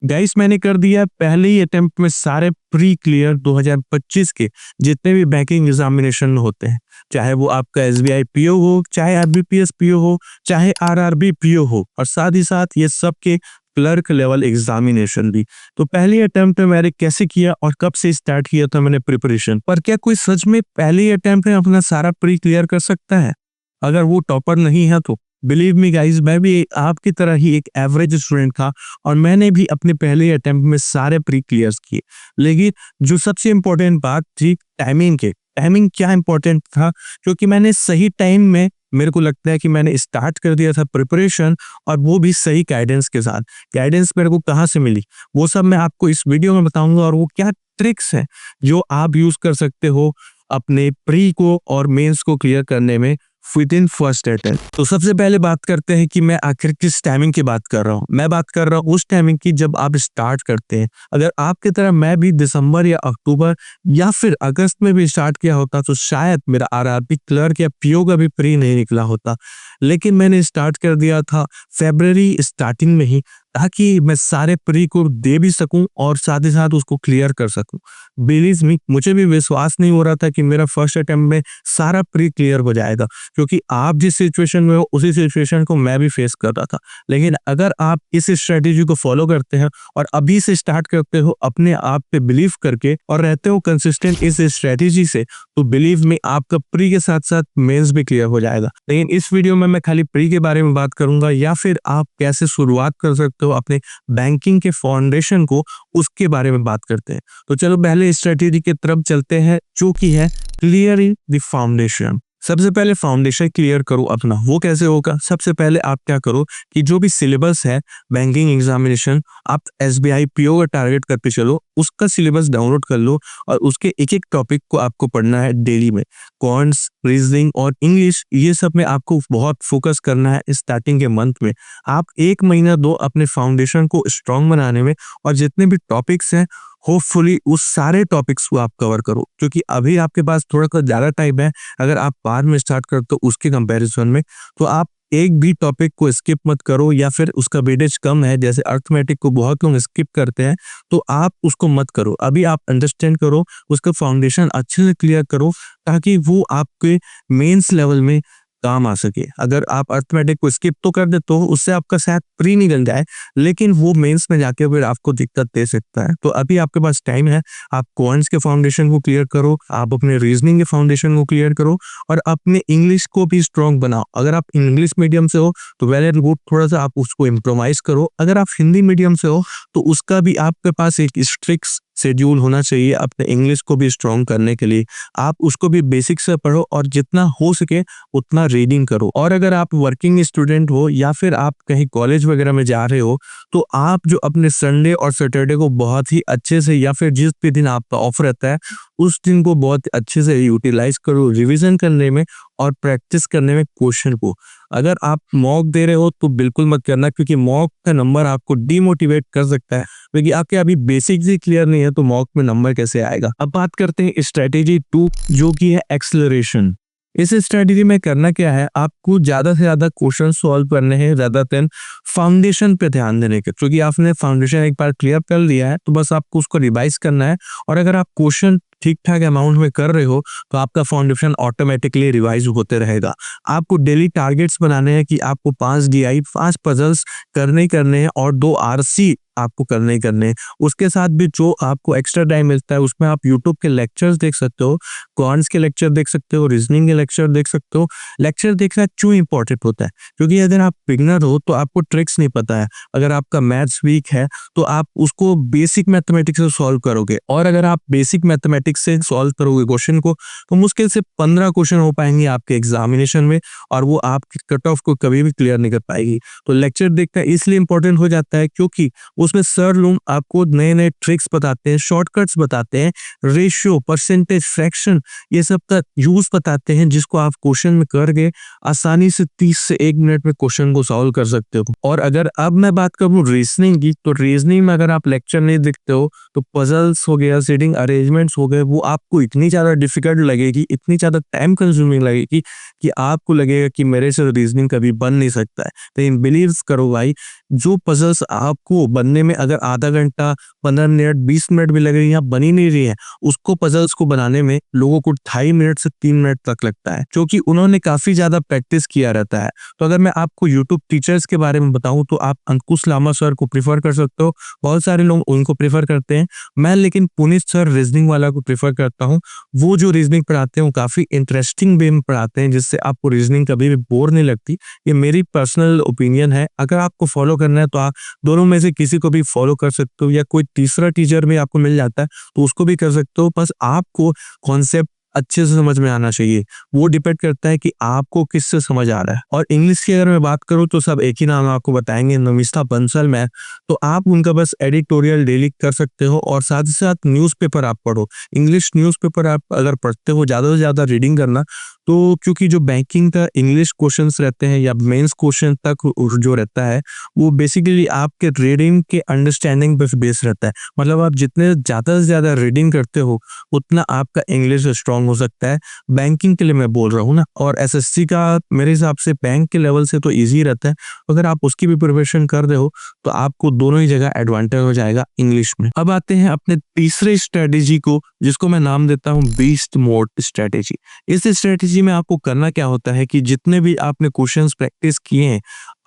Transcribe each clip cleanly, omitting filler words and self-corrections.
Guys मैंने कर दिया पहले ही अटेम्प्ट में सारे प्री क्लियर 2025 के जितने भी बैंकिंग एग्जामिनेशन होते हैं, चाहे वो आपका एसबीआई पीओ हो, चाहे आरबीपीएस पीओ हो, चाहे आरआरबी पीओ हो, और साथ ही साथ ये सब के क्लर्क लेवल एग्जामिनेशन भी। तो पहले अटेम्प्ट में मैंने कैसे किया और कब से स्टार्ट किया था मैंने प्रिपरेशन, पर क्या कोई सच में पहले अटेम्प्ट में अपना सारा प्री क्लियर कर सकता है? अगर वो टॉपर नहीं है तो बिलीव मी गाइस, मैं भी आपकी तरह ही एक एवरेज स्टूडेंट था और मैंने भी अपने पहले अटेम्प्ट में सारे प्री क्लियर्स किए। लेकिन जो सबसे इम्पोर्टेंट बात थी टाइमिंग क्या इम्पोर्टेंट था, क्योंकि मैंने सही टाइम में, मेरे को लगता है कि मैंने स्टार्ट कर दिया था प्रिपरेशन, और वो भी सही गाइडेंस के साथ। गाइडेंस मेरे को कहाँ से मिली वो सब मैं आपको इस वीडियो में बताऊंगा, और वो क्या ट्रिक्स हैं जो आप यूज कर सकते हो अपने प्री को और मेंस को क्लियर करने में विद इन फर्स्ट अटेम्प्ट। तो सबसे पहले बात करते हैं कि मैं आखिर किस टाइमिंग की बात कर रहा हूँ। मैं बात कर रहा हूँ उस टाइमिंग की जब आप स्टार्ट करते हैं। अगर आपकी तरह मैं भी दिसंबर या अक्टूबर या फिर अगस्त में भी स्टार्ट किया होता तो शायद मेरा आरआरबी क्लर्क या पीओ का भी प्री नहीं निकला होता। लेकिन मैंने स्टार्ट कर दिया था फरवरी स्टार्टिंग में ही, ताकि मैं सारे प्री को दे भी सकूं और साथ ही साथ उसको क्लियर कर सकूं। बिलीव मी, मुझे भी विश्वास नहीं हो रहा था कि मेरा फर्स्ट अटेम्प्ट में सारा प्री क्लियर हो जाएगा, क्योंकि आप जिस सिचुएशन में हो उसी सिचुएशन को मैं भी फेस कर रहा था। लेकिन अगर आप इस स्ट्रेटेजी को फॉलो करते हैं और अभी से स्टार्ट करते हो अपने आप पे बिलीव करके और रहते हो कंसिस्टेंट इस स्ट्रेटेजी से, तो बिलीव में आपका प्री के साथ साथ मेंस भी क्लियर हो जाएगा। लेकिन इस वीडियो में मैं खाली प्री के बारे में बात करूंगा, या फिर आप कैसे शुरुआत कर सकते हो अपने बैंकिंग के फाउंडेशन को, उसके बारे में बात करते हैं। तो चलो पहले स्ट्रेटेजी की तरफ चलते हैं, जो कि है क्लियरिंग द फाउंडेशन। सबसे पहले फाउंडेशन क्लियर करो अपना। वो कैसे होगा? सबसे पहले आप क्या करो कि जो भी सिलेबस है बैंकिंग एग्जामिनेशन, आप एसबीआई पीओ का टारगेट करके चलो, उसका सिलेबस डाउनलोड कर लो और उसके एक एक टॉपिक को आपको पढ़ना है डेली में। कॉन्ट्स, रीजनिंग और इंग्लिश, ये सब में आपको बहुत फोकस करना है स्टार्टिंग के मंथ में। आप 1 महीना दो अपने फाउंडेशन को स्ट्रांग बनाने में, और जितने भी टॉपिक्स हैं होपफुली उस सारे टॉपिक्स को आप कवर करो, क्योंकि अभी आपके पास थोड़ा सा ज़्यादा टाइम है। अगर आप बाद में स्टार्ट करते हो उसके कंपैरिजन में, तो आप एक भी टॉपिक को स्किप मत करो, या फिर उसका वेटेज कम है, जैसे अर्थमेटिक को बहुत लोग स्किप करते हैं, तो आप उसको मत करो। अभी आप अंडरस्टैंड करो, उसका फाउंडेशन अच्छे से क्लियर करो, ताकि वो आपके मेंस लेवल में काम आ सके। अगर आप अर्थमेटिक को स्किप तो कर देते हो, उससे आपका शायद प्री निकल जाए, लेकिन वो मेंस में जाके फिर आपको दिक्कत दे सकता है। तो अभी आपके पास टाइम है, आप क्वांट्स के फाउंडेशन को क्लियर करो, आप अपने रीजनिंग के फाउंडेशन को क्लियर करो, और अपने इंग्लिश को भी स्ट्रॉन्ग बनाओ। अगर आप इंग्लिश मीडियम से हो तो वेल एंड गुड, थोड़ा सा आप उसको इम्प्रोवाइज करो। अगर आप हिंदी मीडियम से हो तो उसका भी आपके पास एक स्ट्रिक्ट शेड्यूल होना चाहिए अपने इंग्लिश को भी स्ट्रॉन्ग करने के लिए। आप उसको भी बेसिक से पढ़ो, और जितना हो सके उतना रीडिंग करो। और अगर आप वर्किंग स्टूडेंट हो या फिर आप कहीं कॉलेज वगैरह में जा रहे हो, तो आप जो अपने संडे और सैटरडे को बहुत ही अच्छे से, या फिर जिस भी दिन आपका ऑफ रहता है उस दिन को बहुत अच्छे से यूटिलाइज करो रिवीजन करने में और प्रैक्टिस करने में क्वेश्चन को। अगर आप मॉक दे रहे हो तो बिल्कुल मत करना, क्योंकि मॉक का नंबर आपको डिमोटिवेट कर सकता है, क्योंकि आपके अभी बेसिक्स ही क्लियर नहीं है तो मॉक में नंबर कैसे आएगा। अब बात करते हैं स्ट्रेटेजी 2, जो कि है एक्सेलरेशन। इस स्ट्रेटेजी में करना क्या है, आपको ज्यादा से ज्यादा क्वेश्चन सॉल्व करने हैं rather देन फाउंडेशन पे ध्यान देने के। क्योंकि आपने फाउंडेशन एक बार क्लियर कर लिया है तो बस आपको उसको रिवाइज करना है, और अगर आप क्वेश्चन ठीक ठाक अमाउंट में कर रहे हो तो आपका फाउंडेशन ऑटोमेटिकली रिवाइज होते रहेगा। आपको डेली टारगेट्स बनाने हैं कि आपको 5 डीआई, 5 पजल्स करने ही करने हैं, और 2 आरसी आपको करने ही करने हैं। उसके साथ भी जो आपको एक्स्ट्रा टाइम मिलता है उसमें आप यूट्यूब के लेक्चर्स देख सकते हो, क्वांट्स के लेक्चर देख सकते हो, रीजनिंग के लेक्चर देख सकते हो। लेक्चर देखना क्यों इंपॉर्टेंट होता है? क्योंकि अगर आप बिगनर हो तो आपको ट्रिक्स नहीं पता है। अगर आपका मैथ्स वीक है तो आप उसको बेसिक मैथमेटिक्स से सॉल्व करोगे, और अगर आप बेसिक मैथमेटिक्स से सॉल्व करोगे क्वेश्चन को, तो मुश्किल से 15 क्वेश्चन हो पाएंगे आपके एग्जामिनेशन में, और वो आपके कट ऑफ को कभी भी क्लियर नहीं कर पाएगी। तो लेक्चर देखना इसलिए इंपॉर्टेंट हो जाता है क्योंकि उसमें सर लोग आपको नए नए ट्रिक्स बताते हैं, शॉर्टकट्स बताते हैं, रेशियो, परसेंटेज, फ्रैक्शन, ये सब का यूज बताते हैं, जिसको आप क्वेश्चन में करके आसानी से 30 से 1 मिनट में क्वेश्चन को सॉल्व कर सकते हो। और अगर अब मैं बात करूं रीजनिंग की, तो रीजनिंग में अगर आप लेक्चर नहीं देखते हो तो पजल्स हो गया, सीटिंग अरेंजमेंट्स हो गए, वो आपको इतनी ज्यादा डिफिकल्ट लगेगी, इतनी ज्यादा टाइम कंज्यूमिंग लगेगी कि आपको लगेगा कि मेरे से रीजनिंग कभी बन नहीं सकता है। लेकिन बिलीव करो भाई, जो पजल्स आपको बनने में अगर आधा घंटा, 15 मिनट, 20 मिनट भी लग रही है या बन ही नहीं रही है, उसको पजल्स को बनाने में लोगों को 2.5 मिनट से 3 मिनट तक लगता है, क्योंकि उन्होंने काफ़ी ज़्यादा प्रैक्टिस किया रहता है। तो अगर मैं आपको यूट्यूब टीचर्स के बारे में बताऊँ तो आप अंकुश लामा सर को प्रेफ़र कर सकते हो, बहुत सारे लोग उनको प्रेफ़र करते हैं। मैं लेकिन पुनीत सर रीज़निंग वाला को प्रेफ़र करता हूँ। वो जो रीज़निंग पढ़ाते हैं वो काफ़ी इंटरेस्टिंग वे में पढ़ाते हैं, जिससे आपको रीज़निंग कभी भी बोर नहीं लगती। ये मेरी पर्सनल ओपिनियन है। अगर आपको फॉलो करना है तो आप दोनों में से किसी को भी फॉलो कर सकते हो, या कोई तीसरा टीचर भी आपको मिल जाता है तो उसको भी कर सकते हो। बस आपको कॉन्सेप्ट अच्छे से समझ में आना चाहिए। वो डिपेंड करता है कि आपको किससे समझ आ रहा है। और इंग्लिश की अगर मैं बात करूँ तो सब एक ही नाम आपको बताएँगे, नमिता बंसल मैम। तो आप उनका बस एडिटोरियल डेली कर सकते हो, और साथ ही साथ न्यूज़पेपर आप पढ़ो। इंग्लिश न्यूज़पेपर आप अगर पढ़ते हो, ज़्यादा से ज़्यादा रीडिंग करना, तो क्योंकि जो बैंकिंग का इंग्लिश क्वेश्चंस रहते हैं या मेंस क्वेश्चन तक जो रहता है, वो बेसिकली आपके रीडिंग के अंडरस्टैंडिंग पे बेस रहता है। मतलब आप जितने ज़्यादा से ज़्यादा रीडिंग करते हो, उतना आपका इंग्लिश स्ट्रांग हो सकता है। बैंकिंग के लिए मैं बोल रहा हूँ ना, और एसएससी का मेरे हिसाब से बैंक के लेवल से तो ईज़ी रहता है। अगर आप उसकी भी प्रिपरेशन कर रहे हो, तो आपको दोनों ही जगह एडवांटेज हो जाएगा इंग्लिश में। अब आते हैं अपने तीसरे स्ट्रेटेजी को, जिसको मैं नाम देता हूँ बीस्ट मोड स्ट्रेटेजी। इस स्ट्रेटेजी में आपको करना क्या होता है कि जितने भी आपने क्वेश्चंस प्रैक्टिस किए हैं,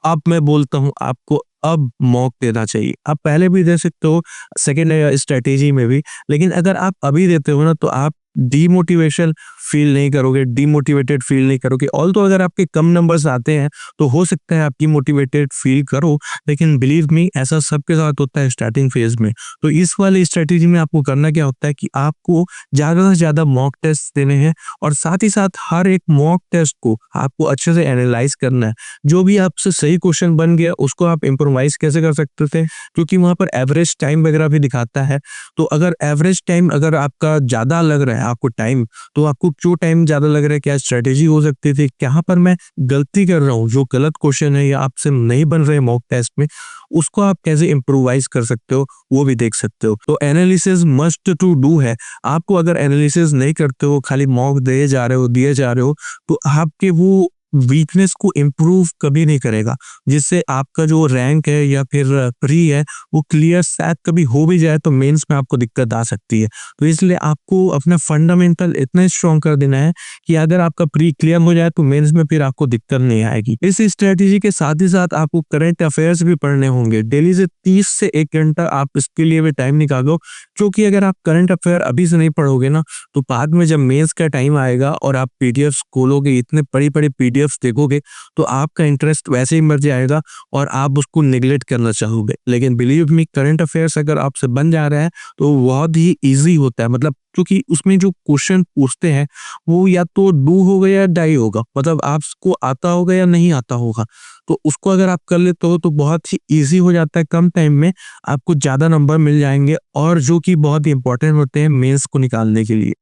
अब मैं बोलता हूँ आपको अब मॉक देना चाहिए। आप पहले भी दे सकते हो सेकंड स्ट्रेटेजी में भी, लेकिन अगर आप अभी देते हो ना तो आप डीमोटिवेशन फील नहीं करोगे, डीमोटिवेटेड फील नहीं करोगे। ऑल्दो अगर आपके कम नंबर्स आते हैं तो हो सकता है आप डीमोटिवेटेड फील करो, लेकिन बिलीव मी ऐसा सबके साथ होता है स्टार्टिंग फेज में। तो इस वाली स्ट्रेटेजी में आपको करना क्या होता है कि आपको ज़्यादा से ज़्यादा मॉक टेस्ट देने हैं, और साथ ही साथ हर एक मॉक टेस्ट को आपको अच्छे से एनालाइज करना है। जो भी आपसे सही क्वेश्चन बन गया उसको आप इम्प्रोवाइज कैसे कर सकते थे, क्योंकि वहाँ पर एवरेज टाइम वगैरह भी दिखाता है। तो अगर एवरेज टाइम अगर आपका ज़्यादा लग रहा है आपको टाइम, तो आपको क्यों टाइम ज़्यादा लग रहा है, क्या स्ट्रेटेजी हो सकती थी, कहाँ पर मैं गलती कर रहा हूँ, जो गलत क्वेश्चन है या आपसे नहीं बन रहे मॉक टेस्ट में, उसको आप कैसे इम्प्रोवाइज कर सकते हो, वो भी देख सकते हो। तो एनालिसिस मस्ट टू डू है। आपको अगर एनालिसिस नहीं करते हो, खाली मॉक दिए जा रहे हो, तो आपके वो वीकनेस को इम्प्रूव कभी नहीं करेगा, जिससे आपका जो रैंक है या फिर प्री है वो क्लियर शायद कभी हो भी जाए तो मेंस में आपको दिक्कत आ सकती है। तो इसलिए आपको अपना फंडामेंटल इतना स्ट्रॉन्ग कर देना है कि अगर आपका प्री क्लियर हो जाए तो मेंस में फिर आपको दिक्कत नहीं आएगी। इस स्ट्रेटेजी के साथ ही साथ आपको करंट अफेयर्स भी पढ़ने होंगे। डेली से 30 से 1 घंटा आप इसके लिए भी टाइम निकालो, क्योंकि अगर आप करंट अफेयर अभी से नहीं पढ़ोगे ना, तो बाद में जब मेंस का टाइम आएगा और आप पीडीएफ्स खोलोगे, इतने बड़ी-बड़ी पीडीएफ्स देखोगे, तो आपका इंटरेस्ट वैसे ही मर जाएगा और आप उसको नेग्लेक्ट करना चाहोगे। लेकिन बिलीव मी, करंट अफेयर्स अगर आपसे बन जा रहा है तो बहुत ही ईज़ी होता है। मतलब क्योंकि उसमें जो क्वेश्चन पूछते हैं वो या तो डू होगा या डाई होगा, मतलब आपको आता होगा या नहीं आता होगा। तो उसको अगर आप कर लेते हो तो बहुत ही ईज़ी हो जाता है, कम टाइम में आपको ज़्यादा नंबर मिल जाएँगे, और जो कि बहुत ही इंपॉर्टेंट होते हैं मेंस को निकालने के लिए।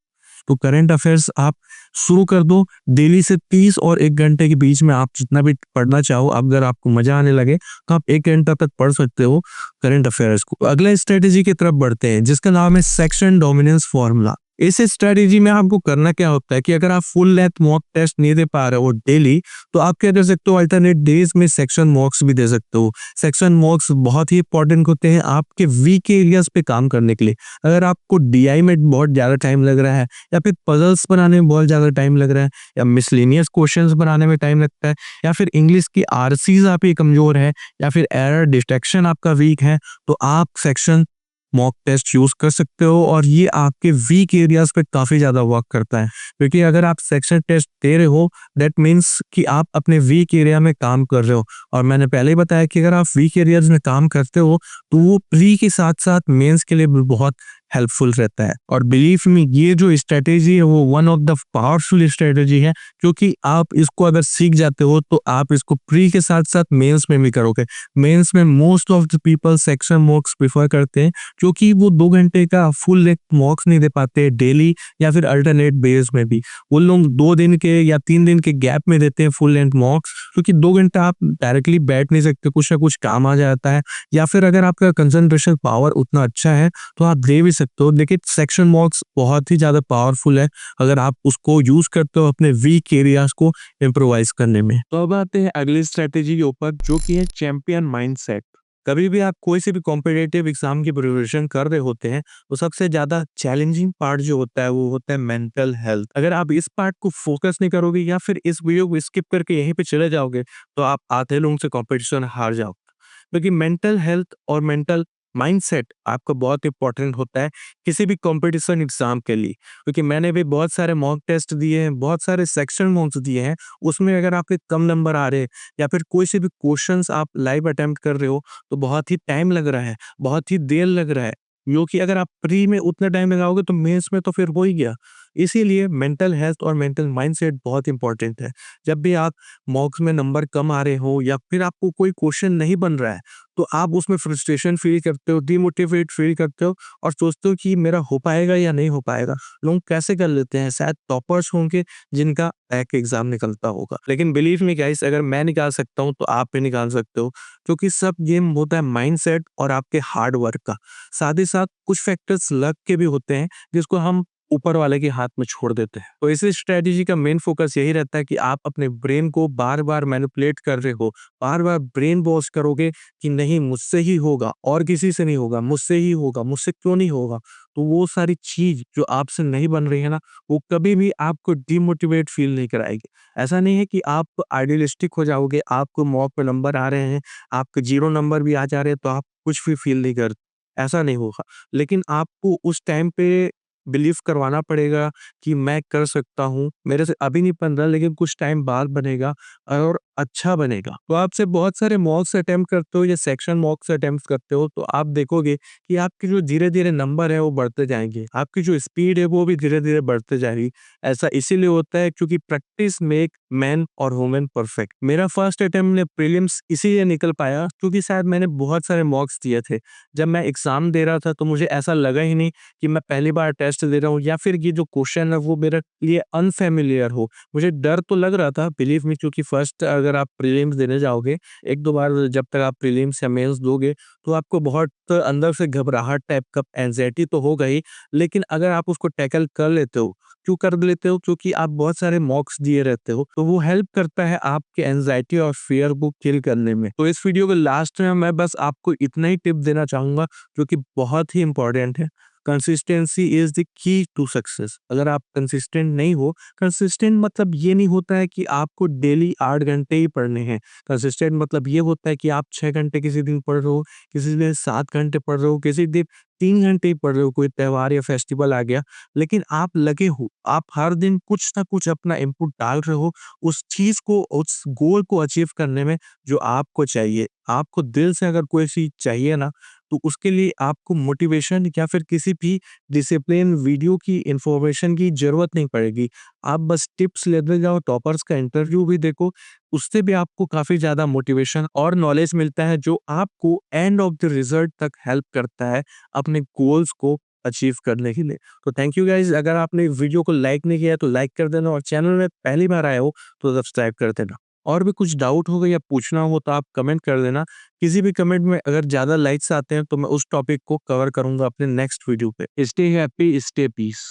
तो करंट अफेयर्स आप शुरू कर दो। डेली से 30 और 1 घंटे के बीच में आप जितना भी पढ़ना चाहो, अगर आपको मज़ा आने लगे तो आप 1 घंटा तक पढ़ सकते हो करंट अफेयर्स को। अगले स्ट्रेटेजी की तरफ बढ़ते हैं, जिसका नाम है सेक्शन डोमिनेंस फॉर्मूला। इस स्ट्रेटेजी में आपको करना क्या होता है कि अगर आप फुल लेंथ मॉक टेस्ट नहीं दे पा रहे हो डेली, तो आप क्या कर सकते हो, अल्टरनेट डेज में सेक्शन मॉक्स भी दे सकते हो। सेक्शन मॉक्स बहुत ही इंपॉर्टेंट होते हैं आपके वीक एरियाज पे काम करने के लिए। अगर आपको डीआई में बहुत ज़्यादा टाइम लग रहा है, या फिर पजल्स बनाने में बहुत ज़्यादा टाइम लग रहा है, या मिसलेनियस क्वेश्चंस बनाने में टाइम लगता है, या फिर इंग्लिश की आरसीज आपकी कमज़ोर है, या फिर एरर डिटेक्शन आपका वीक है, तो आप सेक्शन मॉक टेस्ट यूज़ कर सकते हो, और ये आपके वीक एरियाज़ पे काफ़ी ज़्यादा वर्क करता है। क्योंकि अगर आप सेक्शन टेस्ट दे रहे हो, दैट मीन्स कि आप अपने वीक एरिया में काम कर रहे हो, और मैंने पहले ही बताया कि अगर आप वीक एरियाज़ में काम करते हो, तो वो प्री के साथ-साथ मेंस के लिए भी बहुत हेल्पफुल रहता है। और बिलीव मी, ये जो स्ट्रैटेजी है वो one of the powerful strategy है, क्योंकि आप इसको अगर सीख जाते हो तो आप इसको प्री के साथ-साथ मेंस में भी करोगे। मेंस में most of the people section मॉक्स prefer करते हैं, क्योंकि वो 2 घंटे का फुल लेंथ मॉक्स नहीं दे पाते डेली या फिर अल्टरनेट बेस में भी। वो लोग 2 दिन के या 3 दिन के गैप में देते हैं फुल लेंथ मॉक्स, क्योंकि 2 घंटा आप डायरेक्टली बैठ नहीं सकते, कुछ ना कुछ काम आ जाता है, या फिर अगर आपका कंसंट्रेशन पावर उतना अच्छा है तो आप दे भी सकते हो। लेकिन सेक्शन मॉक्स बहुत ही ज़्यादा पावरफुल है अगर आप उसको यूज़ करते हो अपने वीक एरियाज़ को इम्प्रोवाइज़ करने में। तो अब आते हैं अगली स्ट्रैटेजी के ऊपर, जो कि है चैंपियन माइंडसेट। कभी भी आप कोई से भी कॉम्पिटिटिव एग्जाम की प्रिपरेशन कर रहे होते हैं तो सबसे ज्यादा चैलेंजिंग पार्ट जो होता है वो होता है मेंटल हेल्थ। अगर आप इस पार्ट को फोकस नहीं करोगे या फिर इस वीडियो को स्किप करके यहीं पे चले जाओगे तो आप आधे लोगों से कॉम्पिटिशन हार जाओगे, क्योंकि मेंटल हेल्थ और मेंटल माइंडसेट आपका बहुत इंपॉर्टेंट होता है किसी भी कंपटीशन एग्जाम के लिए। क्योंकि मैंने भी बहुत सारे मॉक टेस्ट दिए हैं, बहुत सारे सेक्शन मॉक्स दिए हैं, उसमें अगर आपके कम नंबर आ रहे हैं या फिर कोई से भी क्वेश्चंस आप लाइव अटेम्प्ट कर रहे हो तो बहुत ही टाइम लग रहा है, बहुत ही देर लग रहा है, जो कि अगर आप प्री में उतना टाइम लगाओगे तो मेंस में तो फिर हो ही गया। इसीलिए मेंटल हेल्थ और मेंटल माइंडसेट बहुत इंपॉर्टेंट है। जब भी आप मॉक्स में नंबर कम आ रहे हो या फिर आपको कोई क्वेश्चन नहीं बन रहा है तो आप उसमें फ्रस्ट्रेशन फील करते हो, डिमोटिवेट फील करते हो और सोचते हो कि मेरा हो पाएगा या नहीं हो पाएगा। लोग कैसे कर लेते हैं, शायद टॉपर्स होंगे जिनका बैक एग्जाम निकलता होगा, लेकिन बिलीव मी गाइस, अगर मैं निकाल सकता हूँ तो आप भी निकाल सकते हो। क्योंकि सब गेम होता है माइंडसेट और आपके हार्ड वर्क का। साथ ही साथ कुछ फैक्टर्स लक के भी होते हैं जिसको हम ऊपर वाले के हाथ में छोड़ देते हैं। तो इसी स्ट्रेटेजी का मेन फोकस यही रहता है कि आप अपने ब्रेन को बार बार मैनिपुलेट कर रहे हो, बार बार ब्रेन वॉश करोगे कि नहीं मुझसे ही होगा और किसी से नहीं होगा, मुझसे ही होगा, मुझसे क्यों नहीं होगा। तो वो सारी चीज जो आपसे नहीं बन रही है ना, वो कभी भी आपको डिमोटिवेट फील नहीं कराएगी। ऐसा नहीं है कि आप आइडियलिस्टिक हो जाओगे, आपको मॉक पे नंबर आ रहे हैं, आपके 0 नंबर भी आ जा रहे हैं तो आप कुछ भी फील नहीं करते, ऐसा नहीं होगा। लेकिन आपको उस टाइम पे बिलीव करवाना पड़ेगा कि मैं कर सकता हूँ, मेरे से अभी नहीं बन रहा लेकिन कुछ टाइम बाद बनेगा और अच्छा बनेगा। तो आपसे बहुत सारे मॉक्स अटेम्प्ट करते हो या सेक्शन मॉक्स अटेम्प्ट करते हो तो आप देखोगे कि आपके जो धीरे-धीरे नंबर है वो बढ़ते जाएँगे। आपकी जो स्पीड है वो भी धीरे-धीरे बढ़ते जाएगी। ऐसा इसीलिए होता है क्योंकि प्रैक्टिस मेक मैन और वुमन परफेक्ट। मेरा फर्स्ट अटेम्प्ट में प्रीलिम्स इसीलिए निकल पाया क्योंकि शायद मैंने बहुत सारे मॉक्स दिए थे। जब मैं एग्ज़ाम दे रहा था तो मुझे ऐसा लगा ही नहीं कि मैं पहली बार टेस्ट दे रहा हूँ या फिर ये जो क्वेश्चन है वो मेरे लिए अनफैमिलियर हो। मुझे डर तो लग रहा था, बिलीव मी, क्योंकि फर्स्ट अगर आप प्रीलिम्स देने जाओगे, 1-2 बार जब तक आप प्रीलिम्स या मेंस दोगे, तो आपको बहुत अंदर से घबराहट टाइप का एंग्ज़ायटी तो होगा ही, लेकिन अगर आप उसको टैकल कर लेते हो, क्यों कर लेते हो? क्योंकि आप बहुत सारे मॉक्स दिए रहते हो, तो वो हेल्प करता है आपके एंग्ज़ायटी और फ़ियर को किल करने में। तो इस वीडियो के लास्ट में मैं बस आपको इतना ही टिप देना चाहूँगा जो कि बहुत ही इम्पोर्टेंट है। Consistency is the key to success. अगर आप कंसिस्टेंट नहीं हो, कंसिस्टेंट मतलब ये नहीं होता है कि आपको डेली 8 घंटे ही पढ़ने हैं। कंसिस्टेंट मतलब ये होता है कि आप 6 घंटे किसी दिन पढ़ रहे हो, किसी दिन 7 घंटे पढ़ रहे हो, किसी दिन 3 घंटे ही पढ़ रहे हो, कोई त्योहार या फेस्टिवल आ गया, लेकिन आप लगे हो, आप हर दिन कुछ ना कुछ अपना इनपुट डाल रहे हो, उस चीज़ को, उस गोल को अचीव करने में जो आपको चाहिए। आपको दिल से अगर कोई चीज़ चाहिए ना, तो उसके लिए आपको मोटिवेशन या फिर किसी भी डिसिप्लिन वीडियो की इन्फॉर्मेशन की ज़रूरत नहीं पड़ेगी। आप बस टिप्स लेते जाओ, टॉपर्स का इंटरव्यू भी देखो, उससे भी आपको काफ़ी ज़्यादा मोटिवेशन और नॉलेज मिलता है जो आपको एंड ऑफ द रिज़ल्ट तक हेल्प करता है अपने गोल्स को अचीव करने के लिए। तो थैंक यू गाइज़, अगर आपने वीडियो को लाइक नहीं किया तो लाइक कर देना और चैनल में पहली बार आए हो तो सब्सक्राइब कर देना। और भी कुछ डाउट होगा या पूछना हो तो आप कमेंट कर देना। किसी भी कमेंट में अगर ज़्यादा लाइक्स आते हैं तो मैं उस टॉपिक को कवर करूँगा अपने नेक्स्ट वीडियो पे। Stay happy, stay piece.